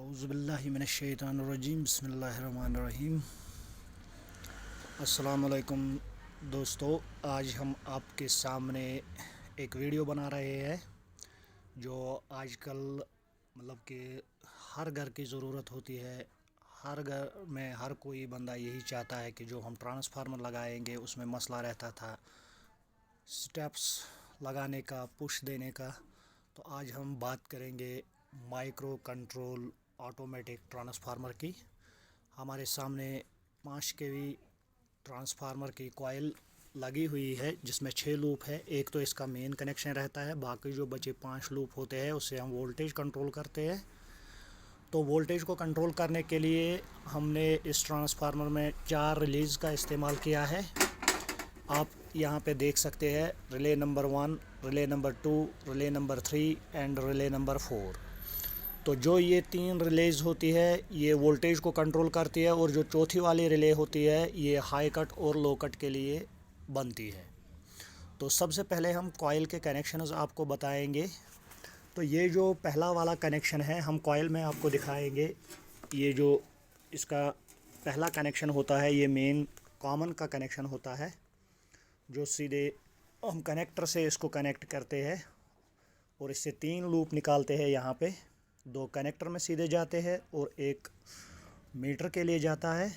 औज़ुबिल्लाहि मिनश्शैतानिर्रजीम बिस्मिल्लाहिर्रहमानिर्रहीम। अस्सलाम वालेकुम दोस्तों, आज हम आपके सामने एक वीडियो बना रहे हैं जो आजकल मतलब कि हर घर की ज़रूरत होती है। हर घर में हर कोई बंदा यही चाहता है कि जो हम ट्रांसफार्मर लगाएंगे उसमें मसला रहता था स्टेप्स लगाने का, पुश देने का। तो आज हम बात करेंगे माइक्रो कंट्रोल ऑटोमेटिक ट्रांसफार्मर की। हमारे सामने 5 केवी ट्रांसफार्मर की कॉइल लगी हुई है जिसमें 6 लूप है। एक तो इसका मेन कनेक्शन रहता है, बाकी जो बचे 5 लूप होते हैं उससे हम वोल्टेज कंट्रोल करते हैं। तो वोल्टेज को कंट्रोल करने के लिए हमने इस ट्रांसफार्मर में 4 रिलीज़ का इस्तेमाल किया है। आप यहाँ पे देख सकते हैं relay number 1, relay number 2, relay number 3 and relay number 4। तो जो ये 3 रिलेज होती है ये वोल्टेज को कंट्रोल करती है, और जो चौथी वाली रिले होती है ये हाई कट और लो कट के लिए बनती है। तो सबसे पहले हम कॉइल के कनेक्शंस आपको बताएंगे। तो ये जो पहला वाला कनेक्शन है हम कॉइल में आपको दिखाएंगे। ये जो इसका पहला कनेक्शन होता है ये मेन कॉमन का कनेक्शन होता है, जो सीधे हम कनेक्टर से इसको कनेक्ट करते हैं और इससे 3 लूप निकालते हैं। यहाँ पे 2 कनेक्टर में सीधे जाते हैं और एक मीटर के लिए जाता है।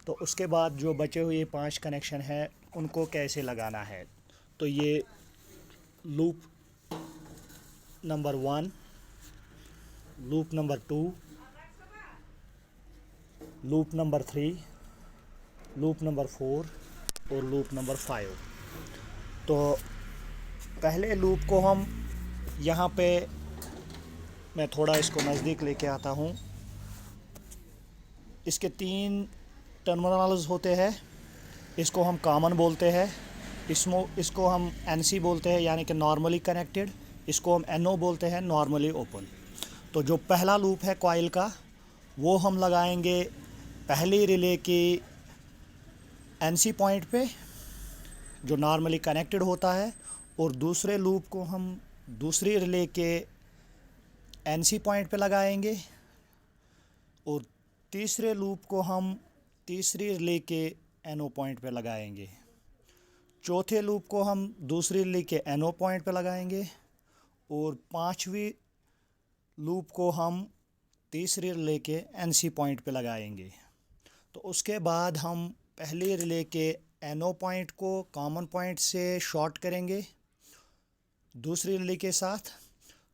तो उसके बाद जो बचे हुए 5 कनेक्शन हैं उनको कैसे लगाना है। तो ये loop number 1, loop number 2, loop number 3, loop number 4 और लूप नंबर 5। तो पहले लूप को हम यहाँ पे, मैं थोड़ा इसको नज़दीक लेके आता हूँ। इसके 3 टर्मिनल्स होते हैं। इसको हम कॉमन बोलते हैं, इसको हम एनसी बोलते हैं यानी कि नॉर्मली कनेक्टेड, इसको हम एनओ बोलते हैं नॉर्मली ओपन। तो जो पहला लूप है कॉइल का वो हम लगाएंगे पहली रिले की एनसी पॉइंट पे जो नॉर्मली कनेक्टेड होता है, और दूसरे लूप को हम दूसरी रिले के एनसी पॉइंट पे लगाएंगे, और तीसरे लूप को हम तीसरी रिले के एनओ पॉइंट पे लगाएंगे। चौथे लूप को हम दूसरी रिले के एनओ पॉइंट पे लगाएंगे, और 5वीं लूप को हम तीसरी रिले के एनसी पॉइंट पे लगाएंगे। तो उसके बाद हम पहली रिले के एनओ पॉइंट को कॉमन पॉइंट से शॉर्ट करेंगे दूसरी रिले के साथ।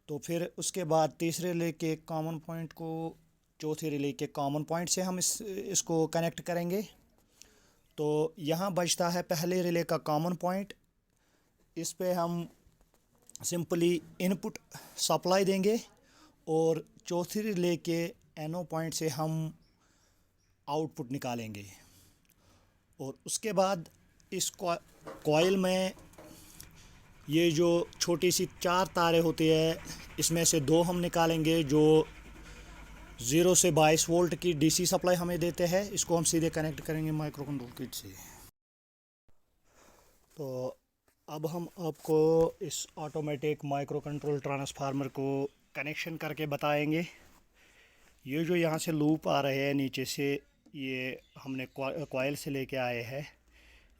तो फिर उसके बाद तीसरे रिले के कॉमन पॉइंट को चौथी रिले के कॉमन पॉइंट से हम इसको कनेक्ट करेंगे। तो यहाँ बचता है पहले रिले का कॉमन पॉइंट। इस पे हम सिंपली इनपुट सप्लाई देंगे और चौथी रिले के एनओ पॉइंट से हम आउटपुट निकालेंगे। और उसके बाद इस कॉइल में ये जो छोटी सी 4 तारें होती है इसमें से 2 हम निकालेंगे जो 0 से 22 वोल्ट की डीसी सप्लाई हमें देते हैं। इसको हम सीधे कनेक्ट करेंगे माइक्रो कंट्रोल किट से। तो अब हम आपको इस ऑटोमेटिक माइक्रो कंट्रोल ट्रांसफार्मर को कनेक्शन करके बताएंगे। ये जो यहाँ से लूप आ रहे हैं नीचे से, ये हमने कॉइल से लेके आए हैं।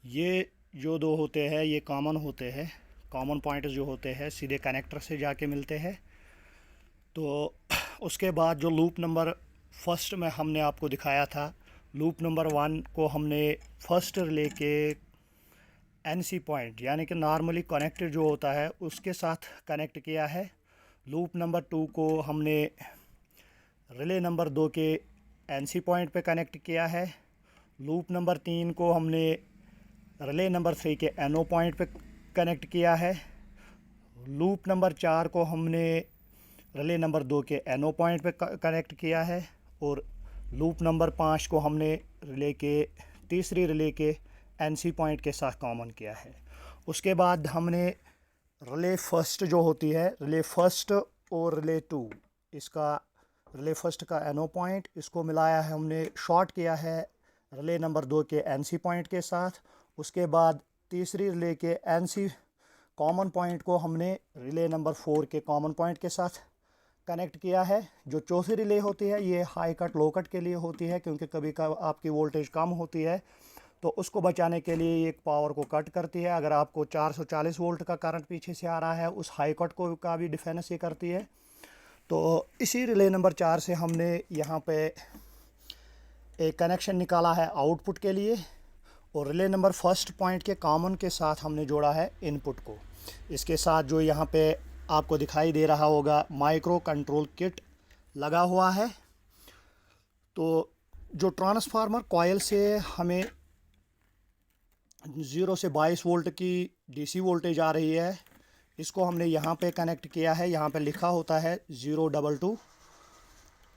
ये जो 2 होते हैं ये कॉमन होते हैं, कॉमन पॉइंट जो होते हैं सीधे कनेक्टर से जाके मिलते हैं। तो उसके बाद जो लूप नंबर फर्स्ट में हमने आपको दिखाया था, लूप नंबर 1 को हमने फर्स्ट रिले के एनसी पॉइंट यानी कि नॉर्मली कनेक्टेड जो होता है उसके साथ कनेक्ट किया है। लूप नंबर 2 को हमने रिले नंबर 2 के एनसी पॉइंट पे कनेक्ट किया है। लूप नंबर 3 को हमने रिले नंबर 3 के एनओ पॉइंट पे कनेक्ट किया है। लूप नंबर 4 को हमने रिले नंबर 2 के एनओ पॉइंट पे कनेक्ट किया है, और लूप नंबर 5 को हमने तीसरी रिले के एनसी पॉइंट के साथ कॉमन किया है। उसके बाद हमने रिले फर्स्ट जो होती है, रिले फर्स्ट और रिले 2, इसका रिले फर्स्ट का एनओ पॉइंट इसको मिलाया है, हमने शॉर्ट किया है रिले नंबर 2 के एनसी पॉइंट के साथ। उसके बाद तीसरी रिले के एनसी कॉमन पॉइंट को हमने रिले नंबर 4 के कॉमन पॉइंट के साथ कनेक्ट किया है। जो चौथी रिले होती है ये हाई कट लो कट के लिए होती है, क्योंकि कभी कभी आपकी वोल्टेज कम होती है तो उसको बचाने के लिए एक पावर को कट करती है। अगर आपको 440 वोल्ट का करंट पीछे से आ रहा है, उस हाई कट को का भी डिफेंस ये करती है। तो इसी रिले नंबर 4 से हमने यहाँ पे एक कनेक्शन निकाला है आउटपुट के लिए, और रिले नंबर फर्स्ट पॉइंट के कॉमन के साथ हमने जोड़ा है इनपुट को। इसके साथ जो यहाँ पे आपको दिखाई दे रहा होगा माइक्रो कंट्रोल किट लगा हुआ है। तो जो ट्रांसफार्मर कॉयल से हमें 0 से 22 वोल्ट की डीसी वोल्टेज आ रही है, इसको हमने यहाँ पे कनेक्ट किया है। यहाँ पे लिखा होता है 022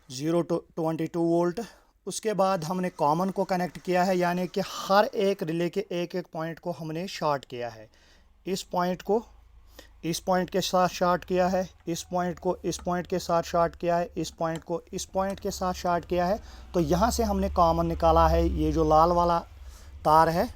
022 वोल्ट। उसके बाद हमने कॉमन को कनेक्ट किया है, यानी कि हर एक रिले के एक एक पॉइंट को हमने शॉर्ट किया है। इस पॉइंट को इस पॉइंट के साथ शॉर्ट किया है, इस पॉइंट को इस पॉइंट के साथ शॉर्ट किया है, इस पॉइंट को इस पॉइंट के साथ शॉर्ट किया है। तो यहाँ से हमने कॉमन निकाला है। ये जो लाल वाला तार है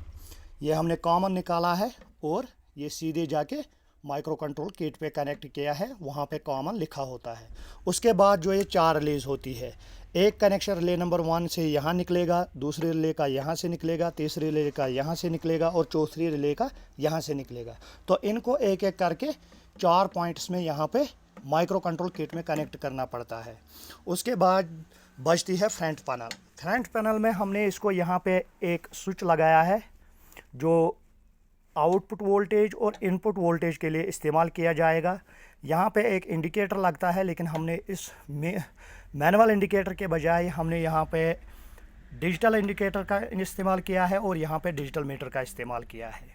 ये हमने कॉमन निकाला है, और ये सीधे जाके माइक्रो कंट्रोल किट पे कनेक्ट किया है, वहाँ पे कॉमन लिखा होता है। उसके बाद जो ये 4 रिलेज होती है, एक कनेक्शन रिले नंबर 1 से यहाँ निकलेगा, दूसरे रिले का यहाँ से निकलेगा, तीसरे रिले का यहाँ से निकलेगा, और चौथी रिले का यहाँ से निकलेगा। तो इनको एक एक करके 4 पॉइंट्स में यहाँ पे माइक्रो कंट्रोल किट में कनेक्ट करना पड़ता है। उसके बाद बचती है फ्रंट पैनल। फ्रंट पैनल में हमने इसको यहाँ पे एक स्विच लगाया है जो आउटपुट वोल्टेज और इनपुट वोल्टेज के लिए इस्तेमाल किया जाएगा। यहाँ पे एक इंडिकेटर लगता है, लेकिन हमने इस मैनुअल इंडिकेटर के बजाय हमने यहाँ पे डिजिटल इंडिकेटर का इस्तेमाल किया है, और यहाँ पे डिजिटल मीटर का इस्तेमाल किया है।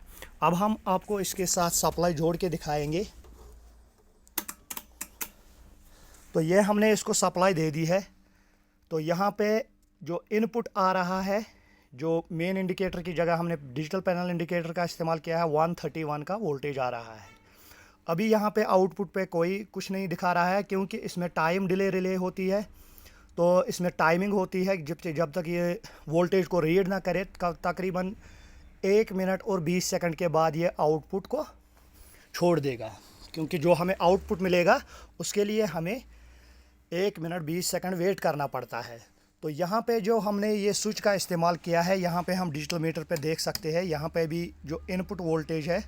अब हम आपको इसके साथ सप्लाई जोड़ के दिखाएंगे। तो ये हमने इसको सप्लाई दे दी है। तो यहाँ पे जो इनपुट आ रहा है, जो मेन इंडिकेटर की जगह हमने डिजिटल पैनल इंडिकेटर का इस्तेमाल किया है, 131 का वोल्टेज आ रहा है। अभी यहाँ पे आउटपुट पे कोई कुछ नहीं दिखा रहा है, क्योंकि इसमें टाइम डिले रिले होती है। तो इसमें टाइमिंग होती है, जब तक ये वोल्टेज को रीड ना करे, तकरीबन 1 मिनट और 20 सेकंड के बाद ये आउटपुट को छोड़ देगा। क्योंकि जो हमें आउटपुट मिलेगा उसके लिए हमें 1 मिनट 20 सेकंड वेट करना पड़ता है। तो यहाँ पे जो हमने ये स्विच का इस्तेमाल किया है, यहाँ पे हम डिजिटल मीटर पे देख सकते हैं। यहाँ पे भी जो इनपुट वोल्टेज है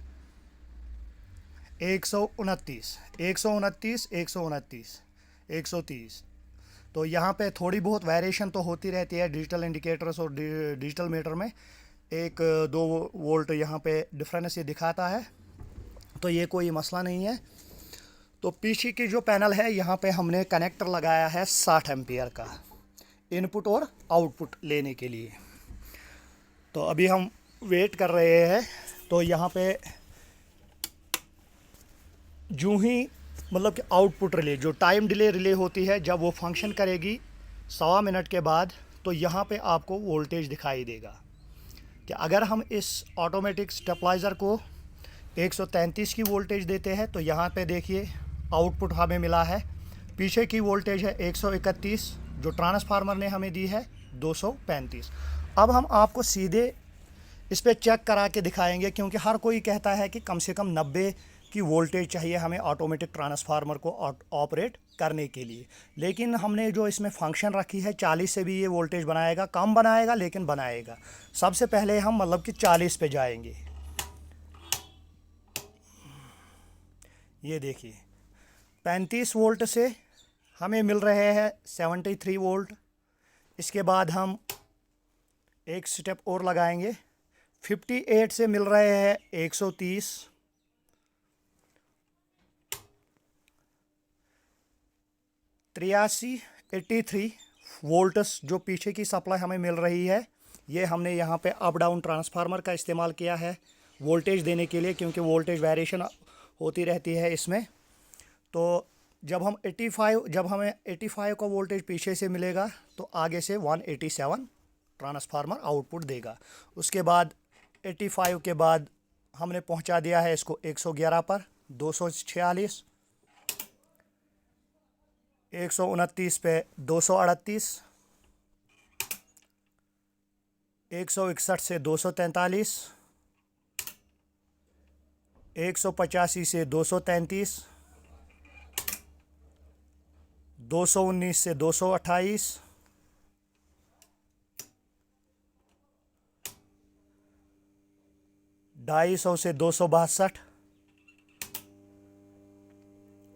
129, 129, 129, 130। तो यहाँ पे थोड़ी बहुत वेरिएशन तो होती रहती है डिजिटल इंडिकेटर्स और डिजिटल मीटर में। 1-2 वोल्ट यहाँ पे डिफरेंस ये दिखाता है, तो ये कोई मसला नहीं है। तो पीछे की जो पैनल है यहाँ पे हमने कनेक्टर लगाया है 60 एम्पियर का, इनपुट और आउटपुट लेने के लिए। तो अभी हम वेट कर रहे हैं। तो यहाँ पे जो ही मतलब कि आउटपुट रिले, जो टाइम डिले रिले होती है, जब वो फंक्शन करेगी 1.25 मिनट के बाद, तो यहाँ पे आपको वोल्टेज दिखाई देगा। कि अगर हम इस ऑटोमेटिक स्टेबलाइज़र को 133 की वोल्टेज देते हैं, तो यहाँ पे देखिए आउटपुट हमें मिला है। पीछे की वोल्टेज है 131, जो ट्रांसफार्मर ने हमें दी है 235। अब हम आपको सीधे इस पर चेक करा के दिखाएंगे, क्योंकि हर कोई कहता है कि कम से कम 90 की वोल्टेज चाहिए हमें ऑटोमेटिक ट्रांसफार्मर को ऑपरेट करने के लिए। लेकिन हमने जो इसमें फंक्शन रखी है 40 से भी ये वोल्टेज बनाएगा, कम बनाएगा लेकिन बनाएगा। सबसे पहले हम मतलब कि 40 पे जाएंगे। ये देखिए 35 वोल्ट से हमें मिल रहे हैं 73 वोल्ट। इसके बाद हम एक स्टेप और लगाएंगे, 58 से मिल रहे हैं 130, 83 वोल्ट्स जो पीछे की सप्लाई हमें मिल रही है। ये हमने यहाँ पे अप डाउन ट्रांसफार्मर का इस्तेमाल किया है वोल्टेज देने के लिए, क्योंकि वोल्टेज वेरिएशन होती रहती है इसमें। तो जब हमें 85 का वोल्टेज पीछे से मिलेगा, तो आगे से 187 ट्रांसफार्मर आउटपुट देगा। उसके बाद 85 के बाद हमने पहुंचा दिया है इसको 111 पर, 246, 129 पे 238, 161 से 243, 185 से 233, 219 से 228, 250 से 262,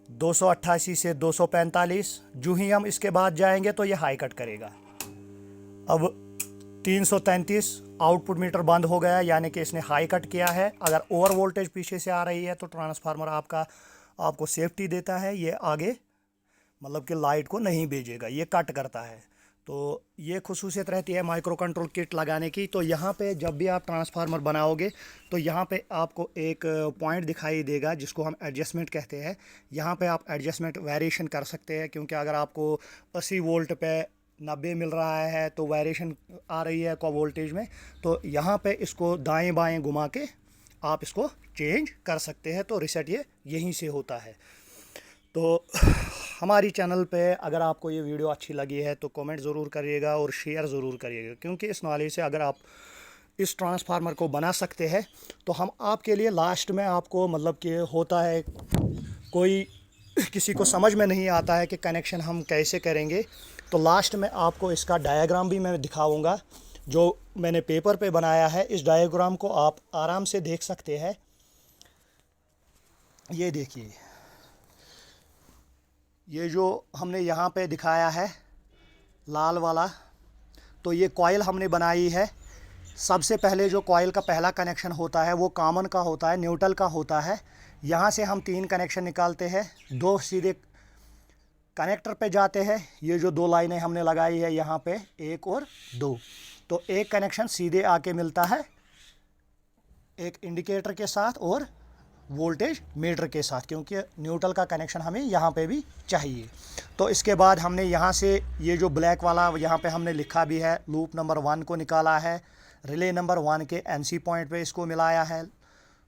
288 से 245। जो ही हम इसके बाद जाएंगे तो ये हाई कट करेगा। अब 333 आउटपुट मीटर बंद हो गया, यानी कि इसने हाई कट किया है। अगर ओवर वोल्टेज पीछे से आ रही है तो ट्रांसफार्मर आपको सेफ्टी देता है, ये आगे मतलब कि लाइट को नहीं भेजेगा, ये कट करता है। तो ये खुसूसियत रहती है माइक्रो कंट्रोल किट लगाने की। तो यहाँ पे जब भी आप ट्रांसफार्मर बनाओगे तो यहाँ पे आपको एक पॉइंट दिखाई देगा जिसको हम एडजस्टमेंट कहते हैं। यहाँ पे आप एडजस्टमेंट वेरिएशन कर सकते हैं, क्योंकि अगर आपको 80 वोल्ट पे 90 मिल रहा है तो वेरिएशन आ रही है को वोल्टेज में, तो यहाँ पे इसको दाएं बाएं घुमा के आप इसको चेंज कर सकते हैं। तो रीसेट ये यहीं से होता है। तो हमारी चैनल पे अगर आपको ये वीडियो अच्छी लगी है तो कमेंट ज़रूर करिएगा और शेयर ज़रूर करिएगा, क्योंकि इस नॉलेज से अगर आप इस ट्रांसफार्मर को बना सकते हैं तो हम आपके लिए लास्ट में आपको मतलब कि होता है कोई किसी को समझ में नहीं आता है कि कनेक्शन हम कैसे करेंगे, तो लास्ट में आपको इसका डायग्राम भी मैं दिखाऊंगा जो मैंने पेपर पे बनाया है। इस डायग्राम को आप आराम से देख सकते हैं। ये देखिए, ये जो हमने यहाँ पे दिखाया है लाल वाला, तो ये कॉइल हमने बनाई है। सबसे पहले जो कॉइल का पहला कनेक्शन होता है वो कॉमन का होता है, न्यूट्रल का होता है। यहाँ से हम 3 कनेक्शन निकालते हैं, 2 सीधे कनेक्टर पे जाते हैं। ये जो 2 लाइनें हमने लगाई है यहाँ पे 1 और 2, तो एक कनेक्शन सीधे आके मिलता है एक इंडिकेटर के साथ और वोल्टेज मीटर के साथ, क्योंकि न्यूट्रल का कनेक्शन हमें यहाँ पे भी चाहिए। तो इसके बाद हमने यहाँ से ये जो ब्लैक वाला यहाँ पे हमने लिखा भी है, लूप नंबर 1 को निकाला है, रिले नंबर 1 के एनसी पॉइंट पे इसको मिलाया है।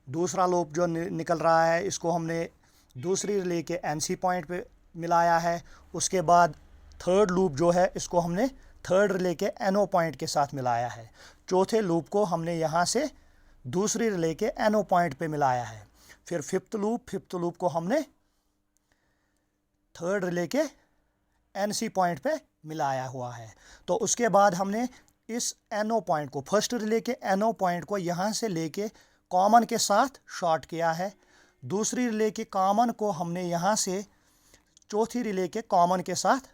दूसरा लूप जो निकल रहा है इसको हमने दूसरी रिले के एनसी पॉइंट पे मिलाया है। उसके बाद थर्ड लूप जो है इसको हमने थर्ड रिले के एनओ पॉइंट के साथ मिलाया है। चौथे लूप को हमने यहाँ से दूसरी रिले के एनओ पॉइंट पे मिलाया है। फिर फिफ्थ लूप को हमने थर्ड रिले के एनसी पॉइंट पे मिलाया हुआ है। तो उसके बाद हमने इस एनओ पॉइंट को, फर्स्ट रिले के एनओ पॉइंट को यहाँ से लेके कॉमन के साथ शॉर्ट किया है। दूसरी रिले के कॉमन को हमने यहाँ से चौथी रिले के कॉमन के साथ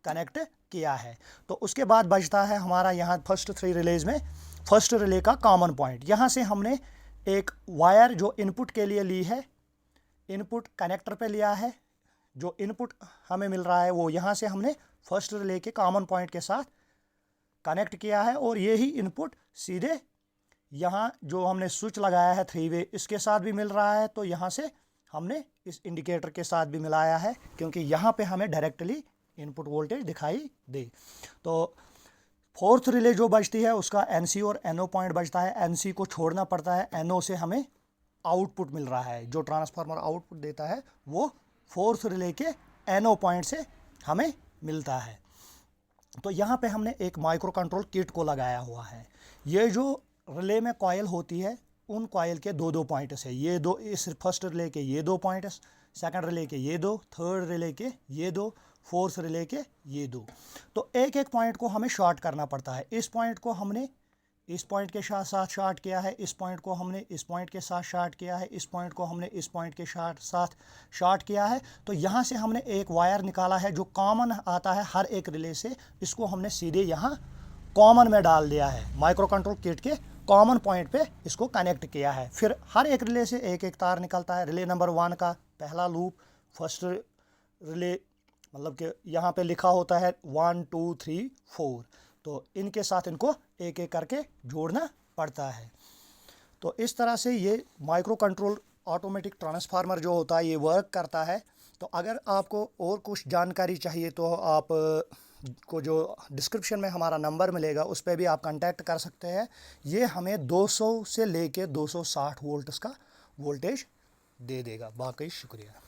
कनेक्ट किया है। तो उसके बाद बचता है हमारा यहाँ फर्स्ट 3 रिलेज में फर्स्ट रिले का कॉमन पॉइंट। यहाँ से हमने एक वायर जो इनपुट के लिए ली है, इनपुट कनेक्टर पे लिया है। जो इनपुट हमें मिल रहा है वो यहाँ से हमने फर्स्ट रिले के कॉमन पॉइंट के साथ कनेक्ट किया है, और ये ही इनपुट सीधे यहाँ जो हमने स्विच लगाया है 3 वे, इसके साथ भी मिल रहा है। तो यहाँ से हमने इस इंडिकेटर के साथ भी मिलाया है, क्योंकि यहाँ पे हमें डायरेक्टली इनपुट वोल्टेज दिखाई दे। तो फोर्थ रिले जो बचती है उसका एनसी और एनओ पॉइंट बचता है। एनसी को छोड़ना पड़ता है, एनओ से हमें आउटपुट मिल रहा है। जो ट्रांसफार्मर आउटपुट देता है वो फोर्थ रिले के एनओ पॉइंट से हमें मिलता है। तो यहाँ पे हमने एक माइक्रो कंट्रोल किट को लगाया हुआ है। ये जो रिले में कॉइल होती है उन कॉइल के 2-2 पॉइंट्स है। ये 2, इस फर्स्ट रिले के ये 2 पॉइंट्स, सेकंड रिले के ये 2, थर्ड रिले के ये 2, फोर्थ रिले के ये 2। तो एक एक पॉइंट को हमें शॉर्ट करना पड़ता है। इस पॉइंट को हमने इस पॉइंट के साथ शॉर्ट किया है, इस पॉइंट को हमने इस पॉइंट के साथ शॉर्ट किया है, इस पॉइंट को हमने इस पॉइंट के साथ शॉर्ट किया है। तो यहाँ से हमने एक वायर निकाला है जो कॉमन आता है हर एक रिले से, इसको हमने सीधे यहाँ कॉमन में डाल दिया है। माइक्रो कंट्रोल किट के कॉमन पॉइंट पे इसको कनेक्ट किया है। फिर हर एक रिले से एक एक तार निकलता है। रिले नंबर 1 का पहला लूप, फर्स्ट रिले मतलब कि यहाँ पे लिखा होता है 1 2 3 4, तो इनके साथ इनको एक एक करके जोड़ना पड़ता है। तो इस तरह से ये माइक्रो कंट्रोल ऑटोमेटिक ट्रांसफार्मर जो होता है ये वर्क करता है। तो अगर आपको और कुछ जानकारी चाहिए तो आप को जो डिस्क्रिप्शन में हमारा नंबर मिलेगा उस पर भी आप कांटेक्ट कर सकते हैं। ये हमें 200 से लेके 260 वोल्ट्स का वोल्टेज दे देगा। बाकी शुक्रिया।